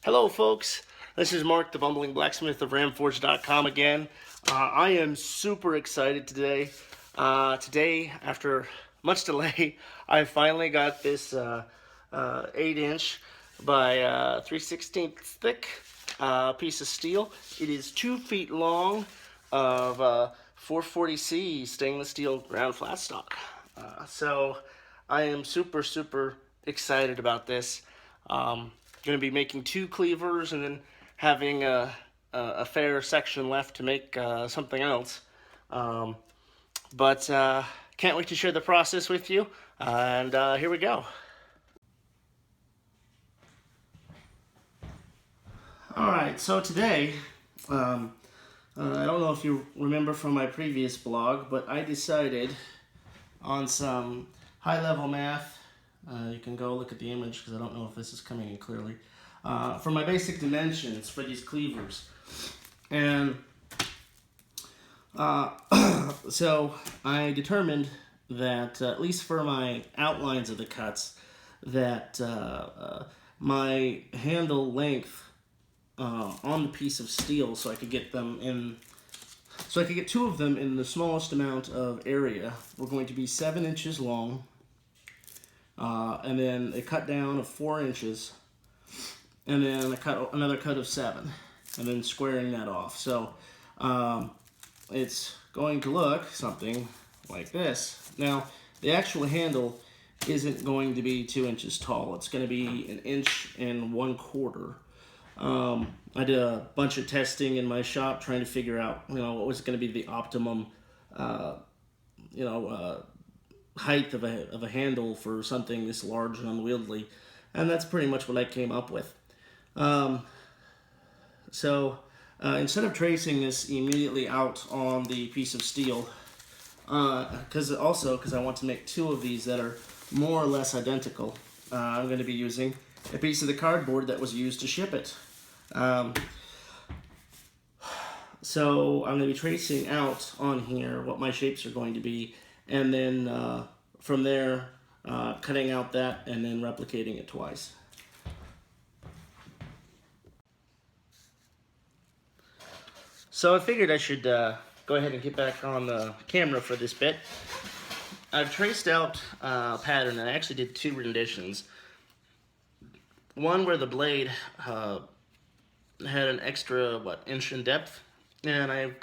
Hello, folks. This is Mark, the Bumbling Blacksmith of Ramforge.com again. I am super excited today. Today, after much delay, I finally got this 8-inch by 3/16 thick piece of steel. It is 2 feet long of 440C stainless steel ground flat stock. So I am super excited about this. Going to be making 2 cleavers and then having a fair section left to make something else. But can't wait to share the process with you. And here we go. Alright, so today, I don't know if you remember from my previous blog, but I decided on some high-level math. You can go look at the image because I don't know if this is coming in clearly. For my basic dimensions for these cleavers. And so I determined that, at least for my outlines of the cuts, that my handle length on the piece of steel, so I could get them in, so I could get 2 of them in the smallest amount of area, were going to be 7 inches long. And then a cut down of 4 inches, and then another cut of 7, and then squaring that off. So it's going to look something like this. Now, the actual handle isn't going to be 2 inches tall. It's going to be 1 1/4 inches. I did a bunch of testing in my shop trying to figure out, what was going to be the optimum, height of a handle for something this large and unwieldy, and that's pretty much what I came up with. Instead of tracing this immediately out on the piece of steel, because I want to make 2 of these that are more or less identical, I'm going to be using a piece of the cardboard that was used to ship it. So I'm going to be tracing out on here what my shapes are going to be, and then from there cutting out that and then replicating it twice. So I figured I should go ahead and get back on the camera for this bit. I've traced out a pattern, and I actually did 2 renditions. One where the blade had an extra, inch in depth, and I've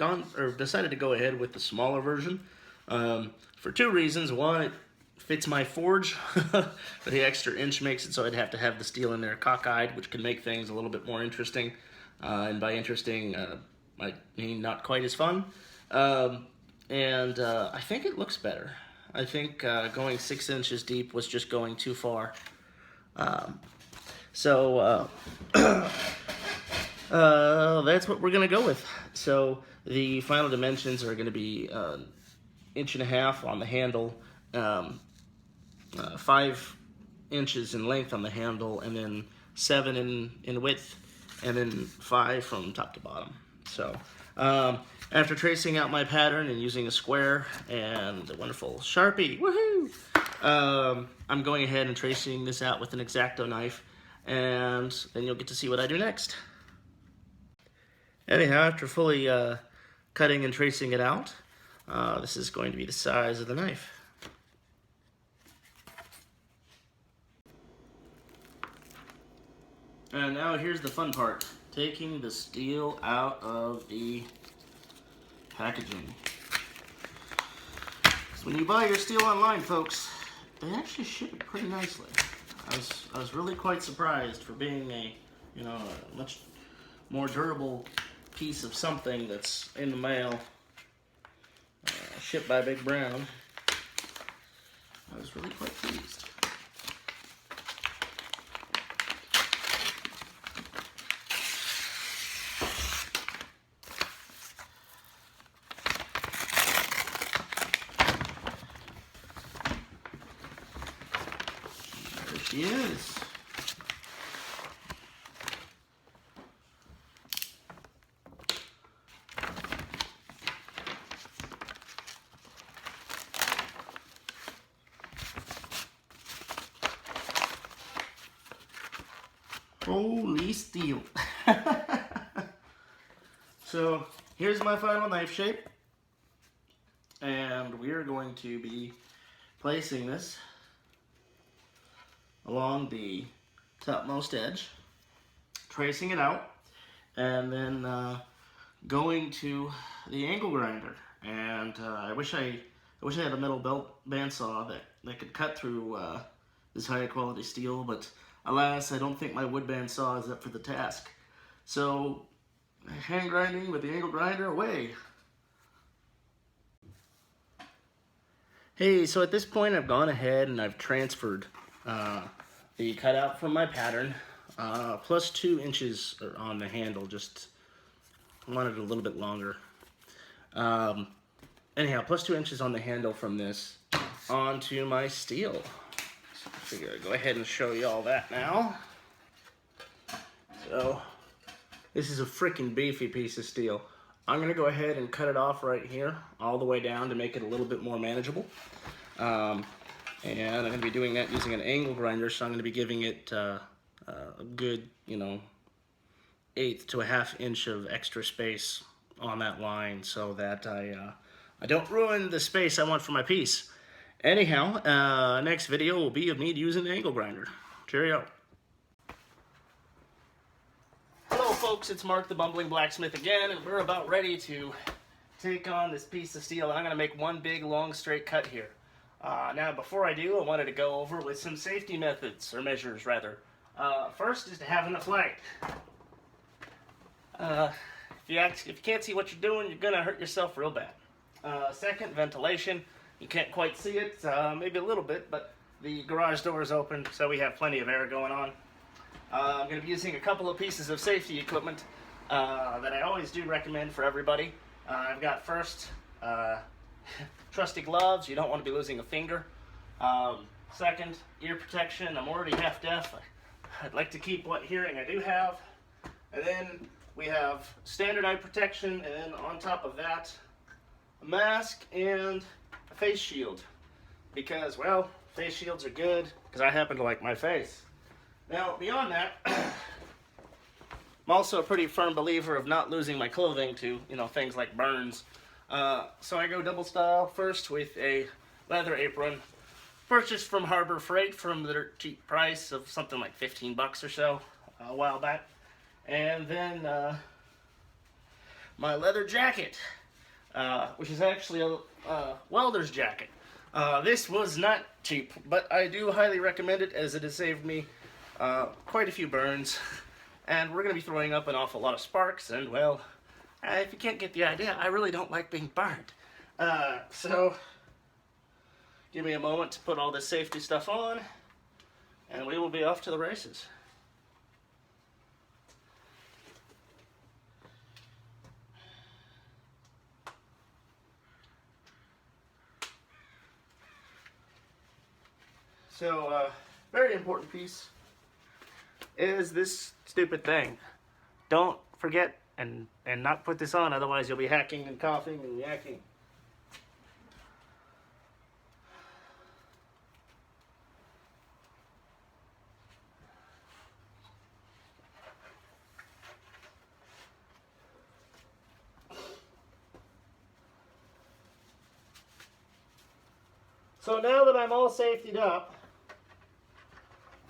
decided to go ahead with the smaller version for 2 reasons. One, it fits my forge. The extra inch makes it so I'd have to have the steel in there cockeyed, which can make things a little bit more interesting. And by interesting, I mean not quite as fun. And I think it looks better. I think going 6 inches deep was just going too far. That's what we're going to go with. So the final dimensions are going to be 1.5 inches on the handle, 5 inches in length on the handle, and then 7 in width, and then 5 from top to bottom. So after tracing out my pattern and using a square and a wonderful Sharpie, woohoo! I'm going ahead and tracing this out with an X-Acto knife, and then you'll get to see what I do next. Anyhow, after fully cutting and tracing it out, this is going to be the size of the knife. And now here's the fun part, taking the steel out of the packaging. So when you buy your steel online, folks, they actually ship it pretty nicely. I was really quite surprised for being a much more durable piece of something that's in the mail, shipped by Big Brown. I was really quite pleased. There she is. Holy steel. So here's my final knife shape. And we are going to be placing this along the topmost edge, tracing it out, and then going to the angle grinder. And I wish I had a metal bandsaw that could cut through this higher quality steel, but alas, I don't think my wood bandsaw is up for the task. So, hand grinding with the angle grinder away. Hey, so at this point I've gone ahead and I've transferred the cutout from my pattern, plus 2 inches on the handle, just wanted it a little bit longer. Anyhow, plus 2 inches on the handle from this onto my steel. So I figure I'd go ahead and show you all that now. So, this is a freaking beefy piece of steel. I'm going to go ahead and cut it off right here, all the way down to make it a little bit more manageable. And I'm going to be doing that using an angle grinder, so I'm going to be giving it a good, 1/8 to a 1/2 inch of extra space on that line, so that I don't ruin the space I want for my piece. Anyhow, next video will be of me using the angle grinder. Cheerio. Hello folks, it's Mark the Bumbling Blacksmith again, and we're about ready to take on this piece of steel. And I'm going to make one big long straight cut here. Now before I do, I wanted to go over with some safety methods, or measures rather. First is to have enough light. If you can't see what you're doing, you're going to hurt yourself real bad. Second, ventilation. You can't quite see it, maybe a little bit, but the garage door is open, so we have plenty of air going on. I'm going to be using a couple of pieces of safety equipment that I always do recommend for everybody. I've got first trusty gloves. You don't want to be losing a finger. Second, ear protection. I'm already half deaf. I'd like to keep what hearing I do have. And then we have standard eye protection, and then on top of that, a mask and a face shield. Because, well, face shields are good because I happen to like my face. Now, beyond that, I'm also a pretty firm believer of not losing my clothing to, things like burns. So I go double style first with a leather apron, purchased from Harbor Freight from their cheap price of something like 15 bucks or so a while back. And then my leather jacket, which is actually a welder's jacket. This was not cheap, but I do highly recommend it as it has saved me quite a few burns, and we're going to be throwing up an awful lot of sparks, and well, if you can't get the idea, I really don't like being burned. So, give me a moment to put all this safety stuff on, and we will be off to the races. So, very important piece is this stupid thing. Don't forget and not put this on, otherwise you'll be hacking and coughing and yakking. So now that I'm all safetied up,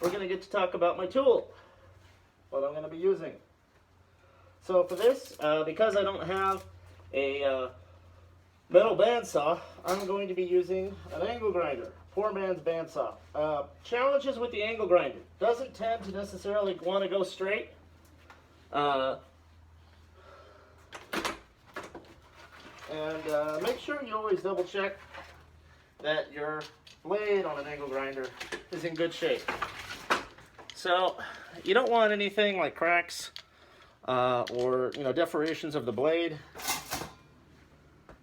we're going to get to talk about my tool, what I'm going to be using. So for this, because I don't have a metal bandsaw, I'm going to be using an angle grinder, poor man's bandsaw. Challenges with the angle grinder: doesn't tend to necessarily want to go straight. And make sure you always double check that your blade on an angle grinder is in good shape. So you don't want anything like cracks or deformations of the blade.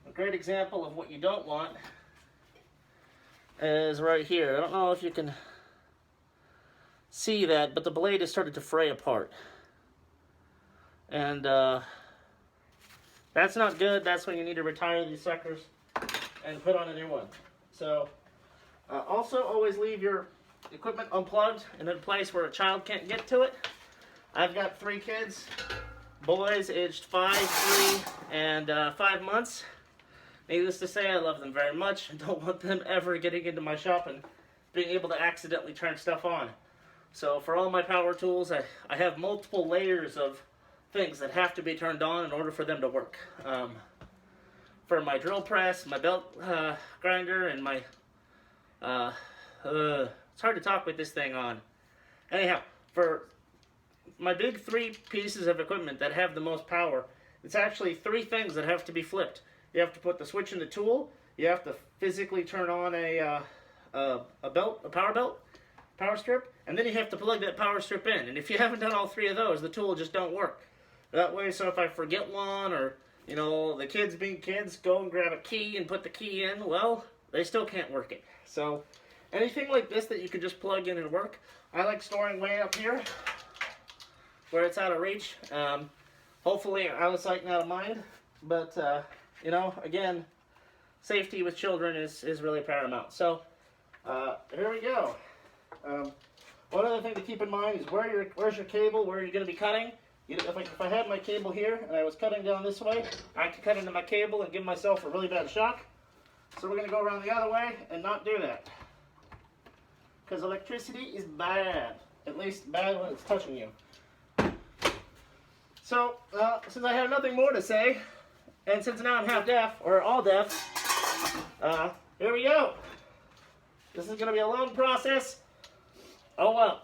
A great example of what you don't want is right here. I don't know if you can see that, but the blade has started to fray apart. And that's not good. That's when you need to retire these suckers and put on a new one. So also always leave your equipment unplugged in a place where a child can't get to it. I've got 3 kids, boys aged 5, 3, and 5 months. Needless to say, I love them very much and don't want them ever getting into my shop and being able to accidentally turn stuff on. So for all my power tools, I have multiple layers of things that have to be turned on in order for them to work. For my drill press, my belt grinder, and my... it's hard to talk with this thing on. Anyhow, for my big 3 pieces of equipment that have the most power, it's actually 3 things that have to be flipped. You have to put the switch in the tool, you have to physically turn on a power belt, power strip, and then you have to plug that power strip in. And if you haven't done all 3 of those, the tool just don't work. That way, so if I forget one, or, you know, the kids being kids, go and grab a key and put the key in, well, they still can't work it. So anything like this that you can just plug in and work, I like storing way up here where it's out of reach. Hopefully out of sight and out of mind. But, you know, again, safety with children is really paramount. So, here we go. One other thing to keep in mind is where's your cable, where you're going to be cutting. If I had my cable here and I was cutting down this way, I could cut into my cable and give myself a really bad shock. So we're going to go around the other way and not do that. Because electricity is bad. At least bad when it's touching you. So, since I have nothing more to say, and since now I'm half deaf, or all deaf, here we go. This is going to be a long process. Oh well.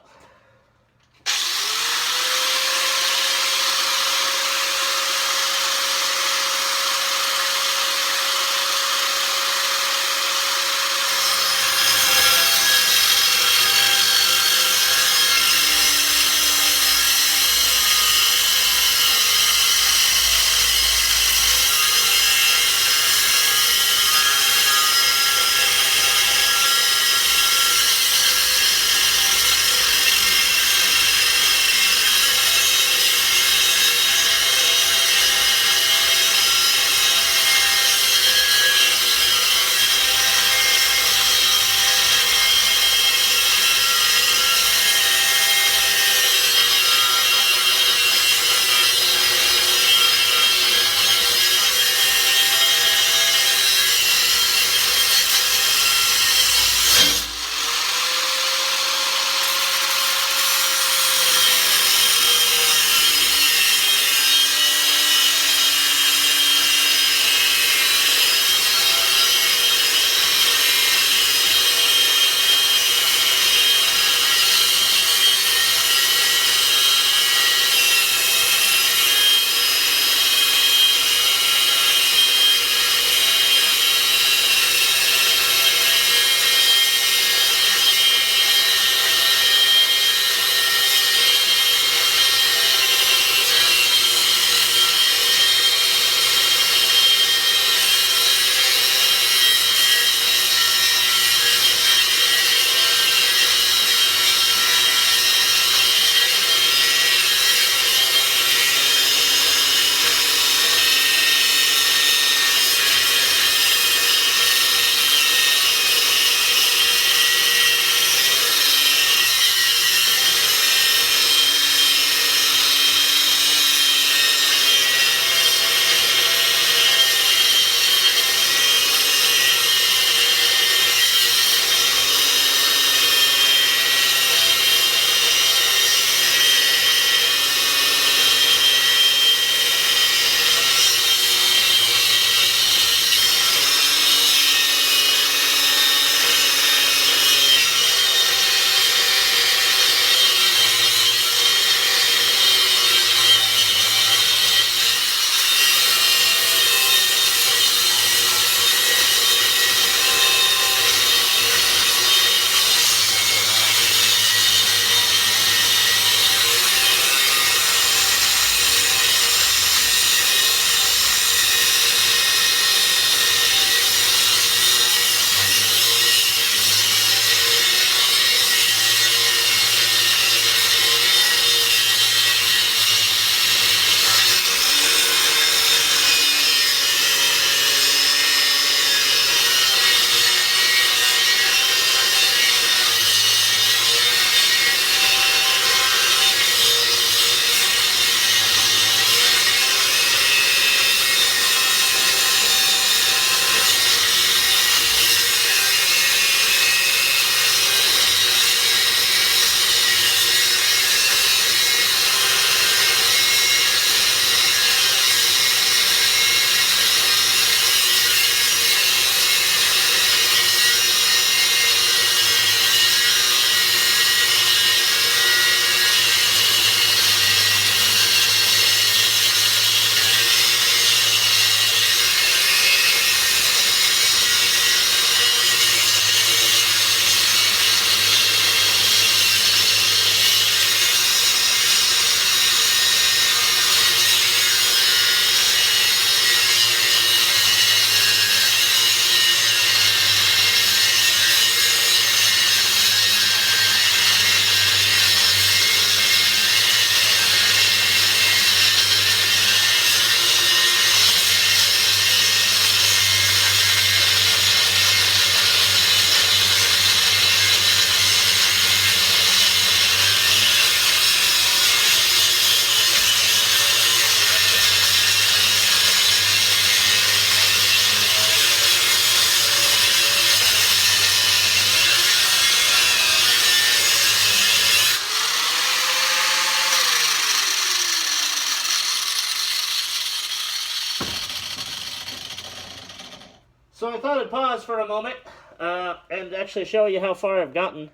So I thought I'd pause for a moment and actually show you how far I've gotten.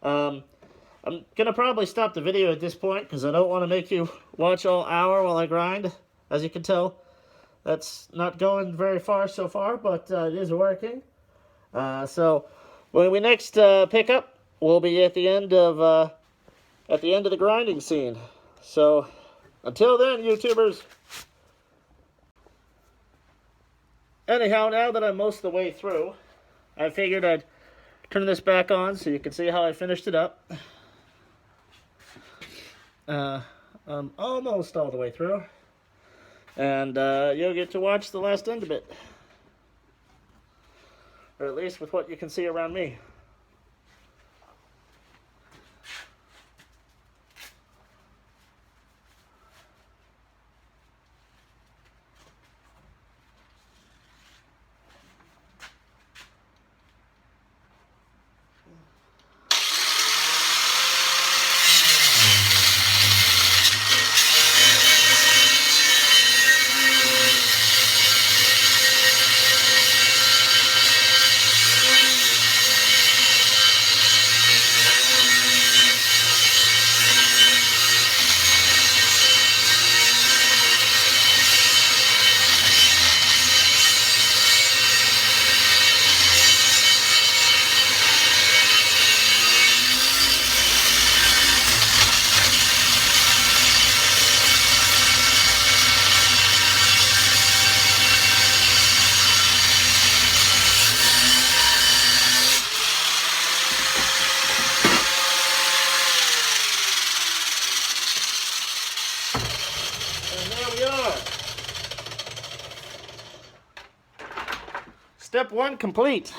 I'm going to probably stop the video at this point because I don't want to make you watch all hour while I grind. As you can tell, that's not going very far so far, but it is working. So when we next pick up, we'll be at the end of the grinding scene. So until then, YouTubers. Anyhow, now that I'm most of the way through, I figured I'd turn this back on so you can see how I finished it up. I'm almost all the way through. And you'll get to watch the last end of it. Or at least with what you can see around me. Step 1 complete.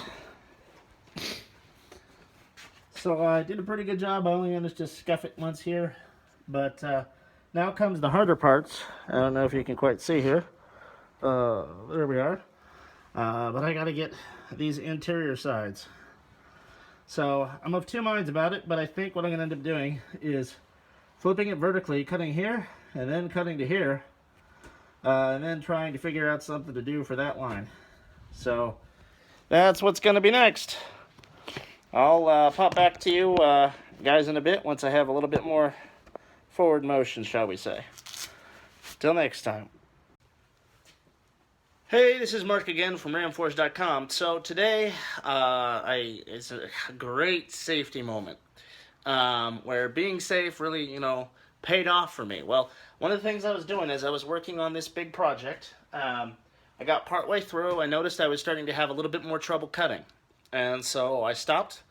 So I did a pretty good job. I only managed to scuff it once here. But now comes the harder parts. I don't know if you can quite see here. There we are. But I got to get these interior sides. So I'm of two minds about it, but I think what I'm going to end up doing is flipping it vertically, cutting here, and then cutting to here. And then trying to figure out something to do for that line. So that's what's going to be next. I'll pop back to you guys in a bit once I have a little bit more forward motion, shall we say. Till next time. Hey, this is Mark again from ramforce.com. So today it's a great safety moment where being safe really, paid off for me. Well, one of the things I was doing is I was working on this big project. I got partway through. I noticed I was starting to have a little bit more trouble cutting. And so I stopped,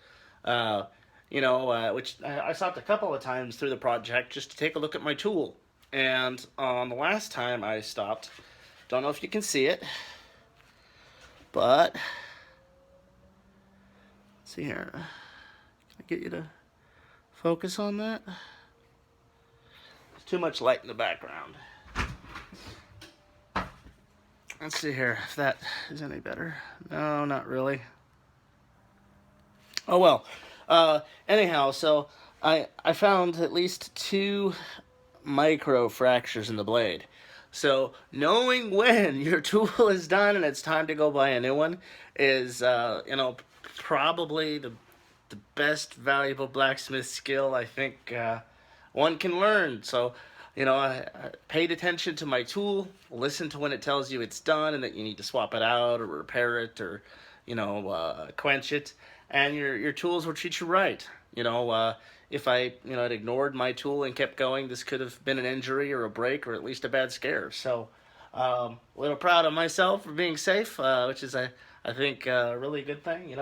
which I stopped a couple of times through the project just to take a look at my tool. And on the last time I stopped, don't know if you can see it, but let's see here. Can I get you to focus on that? There's too much light in the background. Let's see here if that is any better. No, not really. Oh well. Anyhow, so I found at least 2 micro fractures in the blade. So knowing when your tool is done and it's time to go buy a new one is, probably the best valuable blacksmith skill I think one can learn. So, I paid attention to my tool, listened to when it tells you it's done and that you need to swap it out or repair it or, quench it, and your tools will treat you right. If I, had ignored my tool and kept going, this could have been an injury or a break or at least a bad scare. So, a little proud of myself for being safe, which is, I think, a really good thing,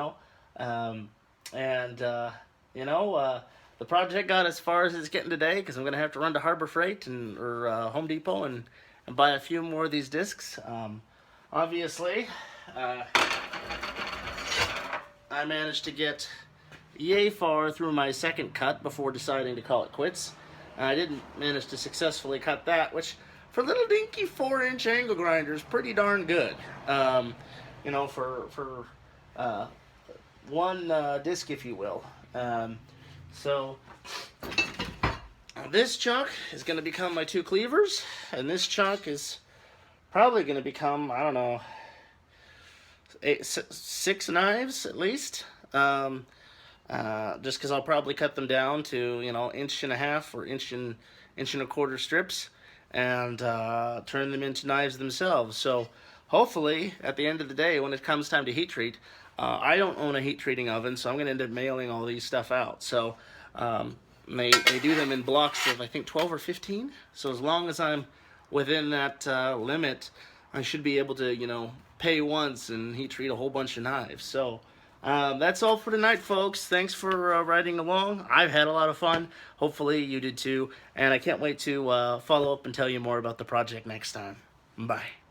the project got as far as it's getting today because I'm going to have to run to Harbor Freight or Home Depot and buy a few more of these discs. Obviously, I managed to get yay far through my second cut before deciding to call it quits. I didn't manage to successfully cut that, which for little dinky 4-inch angle grinder is pretty darn good. For one disc, if you will. So this chunk is going to become my 2 cleavers, and this chunk is probably going to become, I don't know, six knives at least. Just because I'll probably cut them down to, you know, inch and a half or inch and a quarter strips, and turn them into knives themselves. So hopefully at the end of the day, when it comes time to heat treat, I don't own a heat treating oven, so I'm going to end up mailing all these stuff out. So they do them in blocks of, I think, 12 or 15. So as long as I'm within that limit, I should be able to, you know, pay once and heat treat a whole bunch of knives. So that's all for tonight, folks. Thanks for riding along. I've had a lot of fun. Hopefully you did too. And I can't wait to follow up and tell you more about the project next time. Bye.